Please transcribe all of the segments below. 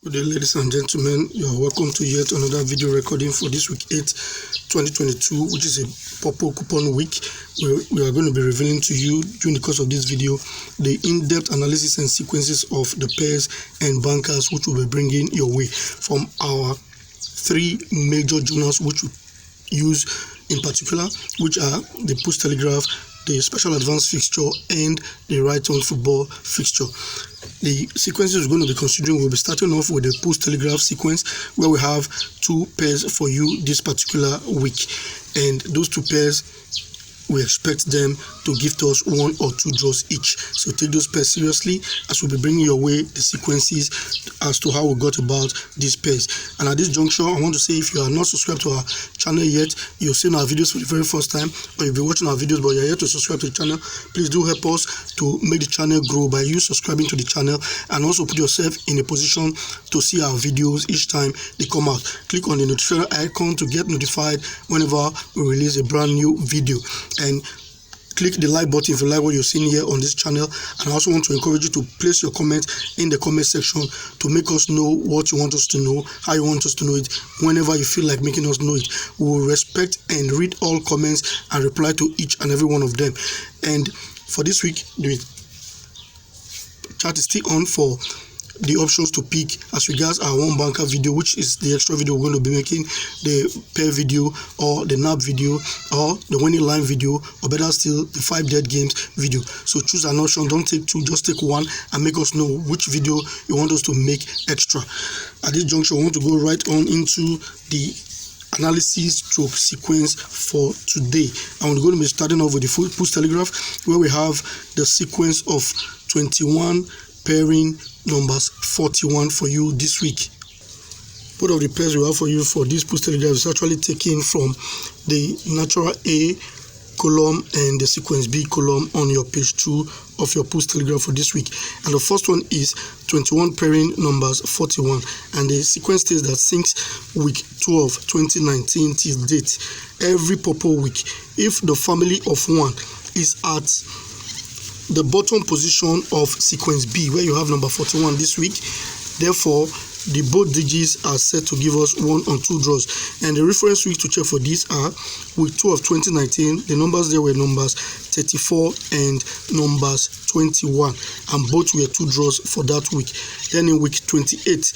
Good day, ladies and gentlemen. You are welcome to yet another video recording for this week 8, 2022, which is a purple coupon week. We are going to be revealing to you during the course of this video the in-depth analysis and sequences of the pairs and bankers which we'll be bringing your way from our three major journals which we use in particular, which are the Post Telegraph, the Special Advanced Fixture, and the Right On Football Fixture. The sequences we're going to be considering, we'll be starting off with the Post Telegraph sequence, where we have two pairs for you this particular week, and those two pairs, we expect them to give us one or two draws each. So take those pairs seriously as we'll be bringing your way the sequences as to how we got about these pairs. And at this juncture, I want to say, if you are not subscribed to our channel yet, you've seen our videos for the very first time, or you've been watching our videos but you're yet to subscribe to the channel, please do help us to make the channel grow by you subscribing to the channel, and also put yourself in a position to see our videos each time they come out. Click on the notification icon to get notified whenever we release a brand new video, and click the like button if you like what you're seeing here on this channel. And I also want to encourage you to place your comments in the comment section to make us know what you want us to know, how you want us to know it, whenever you feel like making us know it. We will respect and read all comments and reply to each and every one of them. And for this week, the chat is still on for the options to pick as regards our one banker video, which is the extra video we're going to be making, the pair video, or the NAP video, or the winning line video, or better still, the 5 dead games video. So choose an option, don't take two, just take one, and make us know which video you want us to make extra. At this juncture, I want to go right on into the analysis stroke sequence for today. I'm going to be starting off with the Post Telegraph, where we have the sequence of 21 pairing numbers 41 for you this week. Both of the pairs we have for you for this Post Telegraph is actually taken from the natural A column and the sequence B column on your page 2 of your Post Telegraph for this week. And the first one is 21 pairing numbers 41, and the sequence states that since week 12 2019 till date, every purple week, if the family of one is at the bottom position of sequence B, where you have number 41 this week, therefore the both digits are set to give us one or two draws. And the reference week to check for these are week 2 of 2019. The numbers there were numbers 34 and numbers 21, and both were two draws for that week. Then in week 28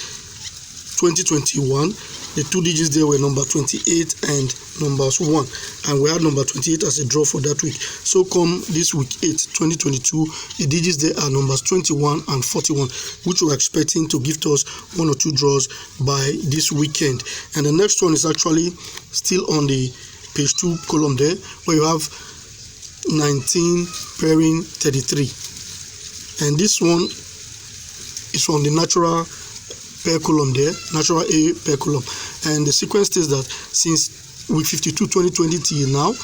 2021, the two digits there were number 28 and numbers 1, and we had number 28 as a draw for that week. So come this week 8 2022, the digits there are numbers 21 and 41, which we're expecting to give us one or two draws by this weekend. And the next one is actually still on the page 2 column there, where you have 19 pairing 33, and this one is from the natural pair column there, natural A pair column. And the sequence states that since week 52 2020 till now,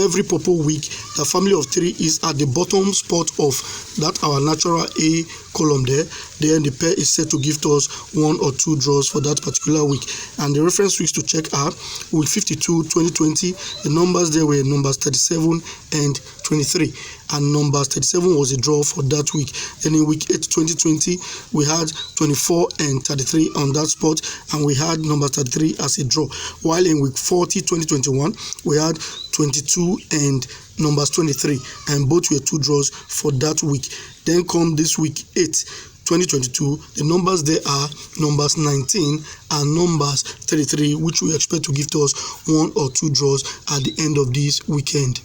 every purple week, the family of 3 is at the bottom spot of that our natural A column there. Then the pair is set to give us one or two draws for that particular week. And the reference weeks to check are week 52 2020, the numbers there were numbers 37 and 23, and numbers 37 was a draw for that week. Then in week 8 2020, we had 24 and 33 on that spot, and we had number 33 as a draw. While in week 40 2021, we had 22 and numbers 23, and both were two draws for that week. Then come this week 8 2022, the numbers there are numbers 19 and numbers 33, which we expect to give to us one or two draws at the end of this weekend.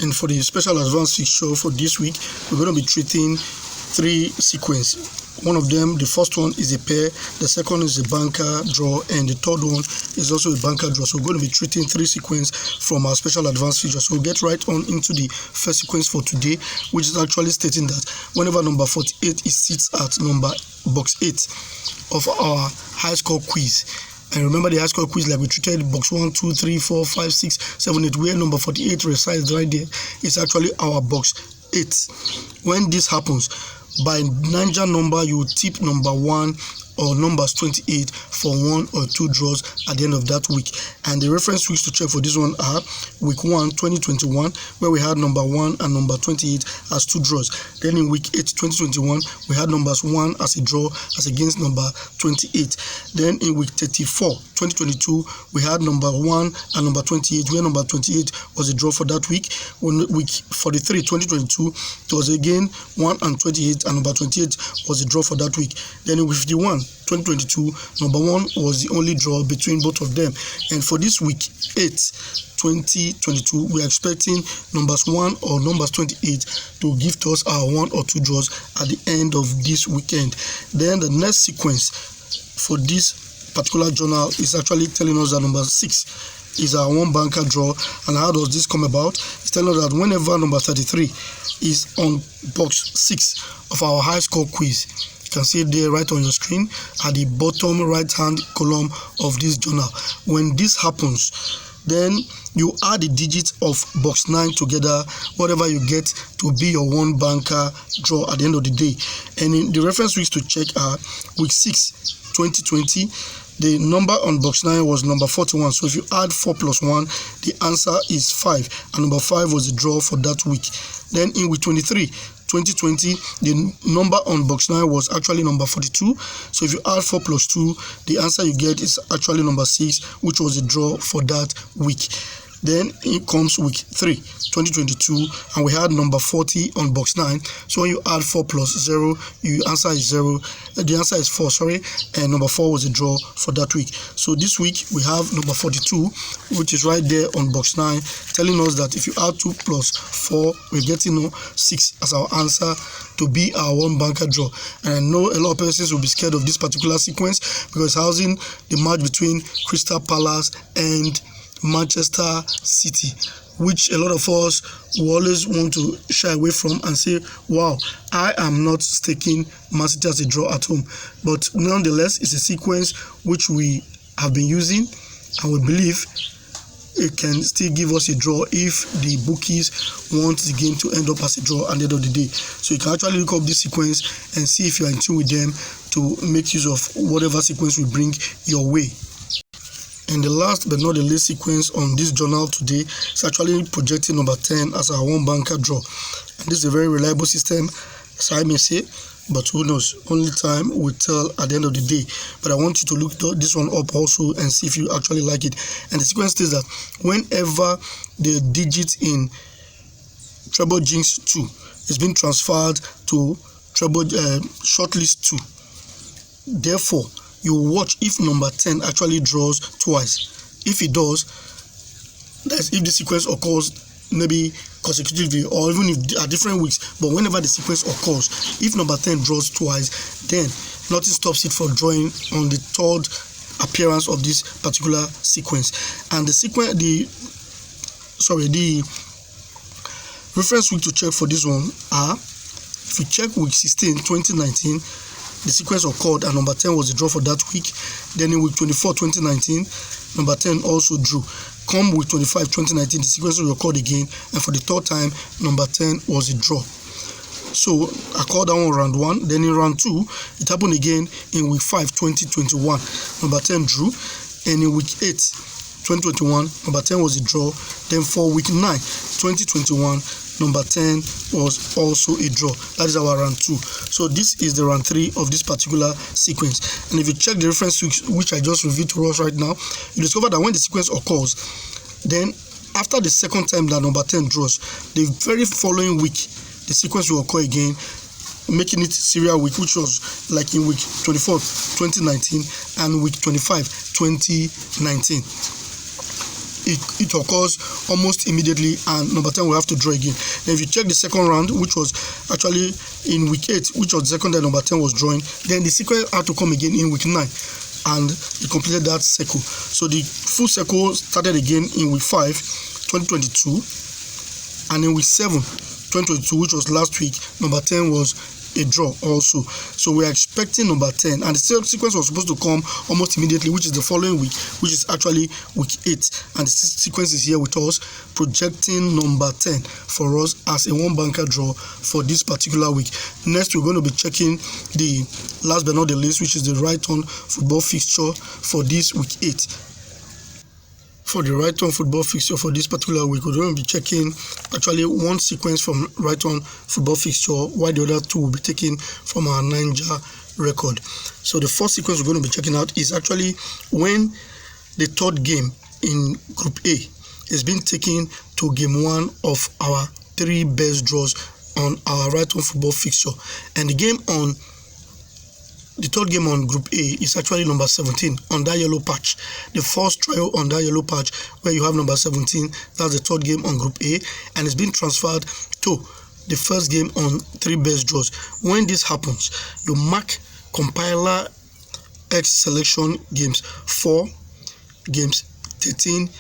And for the special advanced fixture for this week, we're going to be treating 3 sequences. One of them, the first one is a pair, the second is a banker draw, and the third one is also a banker draw. So we're going to be treating 3 sequences from our special advanced fixture. So we'll get right on into the first sequence for today, which is actually stating that whenever number 48 sits at number box 8 of our high score quiz. And remember the high score quiz, like we treated box 1, 2, 3, 4, 5, 6, 7, 8, where number 48 resides right there. It's actually our box 8. When this happens, by Niger number, you tip number 1 or numbers 28 for 1 or 2 draws at the end of that week. And the reference weeks to check for this one are week 1 2021, where we had number 1 and number 28 as 2 draws. Then in week 8 2021, we had numbers 1 as a draw as against number 28. Then in week 34 2022, we had number 1 and number 28, where number 28 was a draw for that week. When week 43 2022, it was again 1 and 28, and number 28 was a draw for that week. Then in week 51 2022, number 1 was the only draw between both of them. And for this week 8 2022, we are expecting numbers 1 or numbers 28 to give to us our 1 or 2 draws at the end of this weekend. Then the next sequence for this particular journal is actually telling us that number 6 is our 1 banker draw. And how does this come about? It's telling us that whenever number 33 is on box 6 of our high score quiz, you can see it there right on your screen at the bottom right hand column of this journal. When this happens, then you add the digits of box 9 together, whatever you get to be your 1 banker draw at the end of the day. And in the reference weeks to check are week 6 2020. The number on box 9 was number 41. So if you add 4 plus 1, the answer is 5. And number 5 was the draw for that week. Then in week 23 2020, the number on box 9 was actually number 42. So if you add 4 plus 2, the answer you get is actually number 6, which was a draw for that week. Then it comes week 3 2022, and we had number 40 on box 9. So when you add 4 plus 0, your answer is 0. The answer is 4, sorry, and number 4 was a draw for that week. So this week we have number 42, which is right there on box 9, telling us that if you add 2 plus 4, we're getting 6 as our answer to be our 1 banker draw. And I know a lot of persons will be scared of this particular sequence because housing the match between Crystal Palace and Manchester City, which a lot of us will always want to shy away from and say, wow, I am not staking Man City as a draw at home. But nonetheless, it's a sequence which we have been using, and we believe it can still give us a draw if the bookies want the game to end up as a draw at the end of the day. So you can actually look up this sequence and see if you are in tune with them to make use of whatever sequence we bring your way. And the last but not the least sequence on this journal today is actually projecting number 10 as our 1 banker draw. And this is a very reliable system, as I may say, but who knows, only time will tell at the end of the day. But I want you to look this one up also and see if you actually like it. And the sequence says that whenever the digit in treble jinx 2 is being transferred to treble shortlist 2, therefore you watch if number 10 actually draws twice. If it does, that's if the sequence occurs maybe consecutively or even if at different weeks, but whenever the sequence occurs, if number 10 draws twice, then nothing stops it from drawing on the 3rd appearance of this particular sequence. And the reference week to check for this one are, if you check week 16 2019, the sequence occurred and number 10 was the draw for that week. Then in week 24 2019, number 10 also drew. Come week 25 2019, the sequence occurred again, and for the 3rd time, number 10 was a draw. So I called that one round 1. Then in round 2, it happened again in week 5 2021, number 10 drew, and in week 8 2021, number 10 was a draw. Then for week 9 2021, number 10 was also a draw. That is our round 2. So this is the round 3 of this particular sequence. And if you check the reference which I just reviewed to us right now, you discover that when the sequence occurs, then after the 2nd time that number 10 draws, the very following week, the sequence will occur again, making it serial week, which was like in week 24 2019 and week 25 2019. It occurs almost immediately, and number 10 will have to draw again. Then if you check the 2nd round, which was actually in week 8, which was the 2nd that number 10 was drawing, then the sequence had to come again in week 9, and it completed that circle. So the full circle started again in week 5 2022, and in week 7 2022, which was last week, number 10 was a draw also. So we are expecting number 10, and the sequence was supposed to come almost immediately, which is the following week, which is actually week 8, and the sequence is here with us, projecting number 10 for us as a one banker draw for this particular week. Next, we're going to be checking the last but not the least, which is the right turn football fixture for this week 8. For the right turn football fixture for this particular week, we're going to be checking actually one sequence from right turn football fixture, while the other two will be taken from our Ninja record. So the first sequence we're going to be checking out is actually when the third game in Group A is being taken to game 1 of our 3 best draws on our right turn football fixture, and the third game on Group A is actually number 17 on that yellow patch. The first trial on that yellow patch where you have number 17, that's the third game on Group A, and it's been transferred to the first game on 3 best draws. When this happens, you mark compiler X selection games 4, games 13,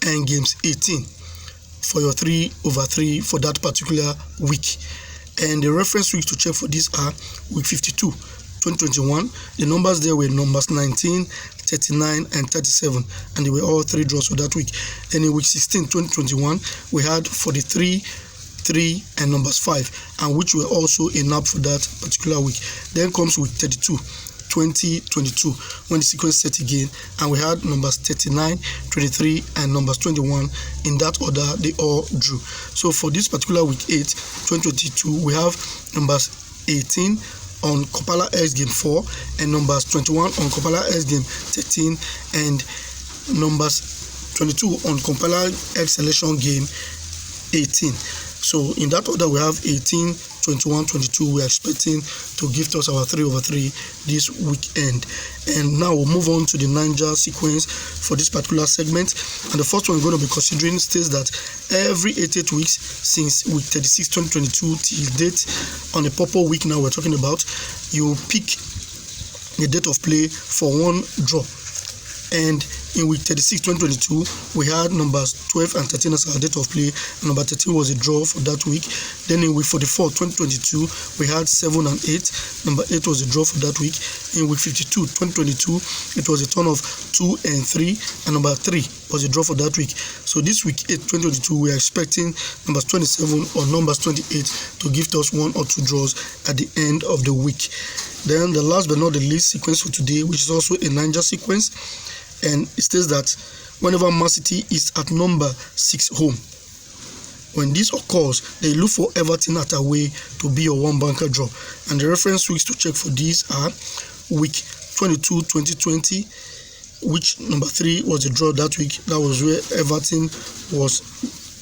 and games 18 for your 3/3 for that particular week. And the reference weeks to check for this are week 52. 2021, the numbers there were numbers 19, 39, and 37, and they were all 3 draws for that week. Then in week 16, 2021, we had 43, 3, and numbers 5, and which were also a nap for that particular week. Then comes week 32, 2022, when the sequence set again, and we had numbers 39, 23, and numbers 21. In that order, they all drew. So for this particular week 8, 2022, we have numbers 18 on compiler X game 4, and numbers 21 on compiler X game 13, and numbers 22 on compiler X selection game 18. So in that order, we have 18, 21, 22. We are expecting to gift us our 3/3 this weekend. And now we'll move on to the Ninja sequence for this particular segment. And the first one we're going to be considering states that every 88 weeks since week 36, 2022 till date, on the purple week now we're talking about, you pick the date of play for one draw. And in week 36, 2022, we had numbers 12 and 13 as our date of play. Number 13 was a draw for that week. Then in week 44, 2022, we had 7 and 8. Number 8 was a draw for that week. In week 52, 2022, it was a turn of 2 and 3, and number 3 was a draw for that week. So this week 8, 2022, we are expecting numbers 27 or numbers 28 to give us 1 or 2 draws at the end of the week. Then the last but not the least sequence for today, which is also a Ninja sequence, and it states that whenever Man City is at number 6 home, when this occurs, they look for Everton at away to be your one banker draw. And the reference weeks to check for these are week 22, 2020, which number 3 was a draw that week. That was where Everton was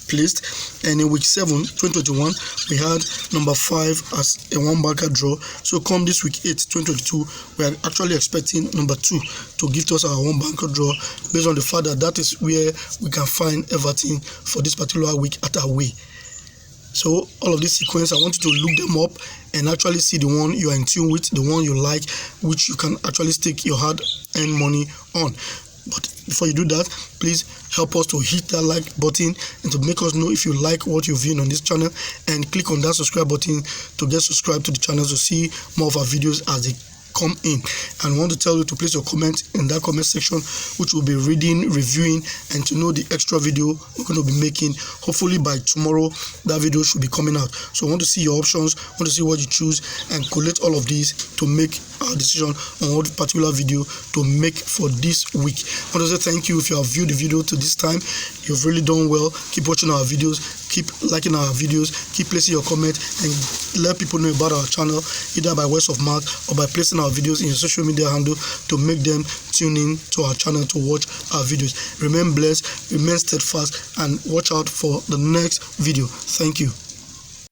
placed. And in week 7, 2021, we had number 5 as a one banker draw. So come this week 8, 2022, we are actually expecting number 2 to give us our one banker draw, based on the fact that that is where we can find Everton for this particular week at away. So all of this sequence, I want you to look them up and actually see the one you are in tune with, the one you like, which you can actually stake your hard-earned money on. But before you do that, please help us to hit that like button and to make us know if you like what you're viewing on this channel, and click on that subscribe button to get subscribed to the channel to see more of our videos as they come in. And I want to tell you to place your comment in that comment section, which we'll be reading, reviewing, and to know the extra video we're going to be making. Hopefully by tomorrow that video should be coming out. So I want to see your options, I want to see what you choose, and collect all of these to make our decision on what particular video to make for this week. I want to say thank you if you have viewed the video to this time. You've really done well. Keep watching our videos, keep liking our videos, keep placing your comment, and let people know about our channel, either by words of mouth or by placing our videos in your social media handle to make them tune in to our channel to watch our videos. Remain blessed, remain steadfast, and watch out for the next video. Thank you.